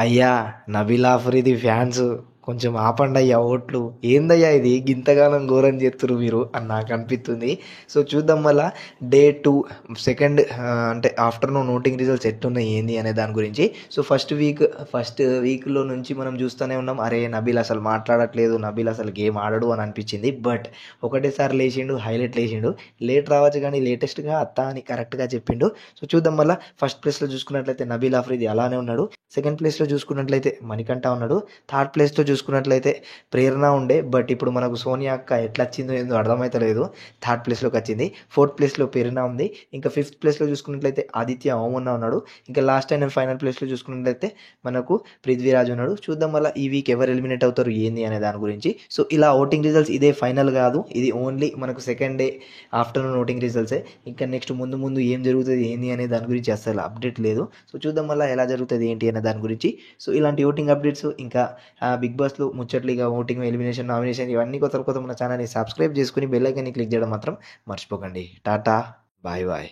అయ్యా నబీల్ ఆఫ్రిది ఫ్యాన్స్ కొంచెం ఆపండయ్యా ఓట్లు. ఏందయ్యా ఇది గింతగానం ఘోరం చేస్తుర్రు మీరు అని నాకు అనిపిస్తుంది. సో చూద్దాం మళ్ళా డే 2 సెకండ్ అంటే ఆఫ్టర్‌నూన్ ఓటింగ్ రిజల్ట్స్ ఎట్టున్నాయి ఏంది అనే దాని గురించి. సో ఫస్ట్ వీక్‌లో నుంచి మనం చూస్తూనే ఉన్నాం. అరే నబీల్ అసలు మాట్లాడట్లేదు, నబీల్ అసలు గేమ్ ఆడడు అని అనిపించింది. బట్ ఒకటేసారి లేచిండు, హైలైట్లు ఏసిండు. లేట్ రావచ్చు కానీ లేటెస్ట్‌గా అత్తా అని కరెక్ట్‌గా చెప్పిండు. సో చూద్దాం మళ్ళా ఫస్ట్ ప్లేస్‌లో చూసుకున్నట్లయితే నబీల్ ఆఫ్రిది అలానే ఉన్నాడు. సెకండ్ ప్లేస్‌లో చూసుకున్నట్లయితే మణికంఠ ఉన్నాడు. థర్డ్ ప్లేస్‌లో చూసుకున్నట్లయితే ప్రేరణ ఉండే. బట్ ఇప్పుడు మనకు సోనియా అక్క ఎట్లా వచ్చిందో ఏందో అర్థమైతలేదు. థర్డ్ ప్లేస్‌లోకి వచ్చింది. ఫోర్త్ ప్లేస్‌లో ప్రేరణ ఉంది. ఇంకా ఫిఫ్త్ ప్లేస్‌లో చూసుకున్నట్లయితే ఆదిత్య ఓమన్న ఉన్నాడు. ఇంకా లాస్ట్ అండ్ ఫైనల్ ప్లేస్‌లో చూసుకున్నట్లయితే మనకు పృథ్వీరాజ్ ఉన్నాడు. చూద్దాం మళ్ళీ ఈ వీక్ ఎవరు ఎలిమినేట్ అవుతారు ఏంది అనే దాని గురించి. సో ఇలా ఓటింగ్ రిజల్ట్స్ ఇదే ఫైనల్ కాదు. ఇది ఓన్లీ మనకు సెకండ్ డే ఆఫ్టర్‌నూన్ ఓటింగ్ రిజల్ట్సే. ఇంకా నెక్స్ట్ ముందు ముందు ఏం జరుగుతుంది ఏంది అనే దాని గురించి అస్సలు అప్డేట్ లేదు. సో చూద్దాం మళ్ళీ ఎలా జరుగుతుంది ఏంటి అనే దాని గురించి. సో ఇలాంటి ఓటింగ్ అప్డేట్స్ ఇంకా బిగ్ బాస్లో ముచ్చట్లు ఇక ఓటింగ్ ఎలిమినేషన్ నామినేషన్ ఇవన్నీ కొత్త కొత్త మన ఛానల్ని సబ్స్క్రైబ్ చేసుకుని బెల్ ఐకాన్ని క్లిక్ చేయడం మాత్రం మర్చిపోకండి. Tata bye bye.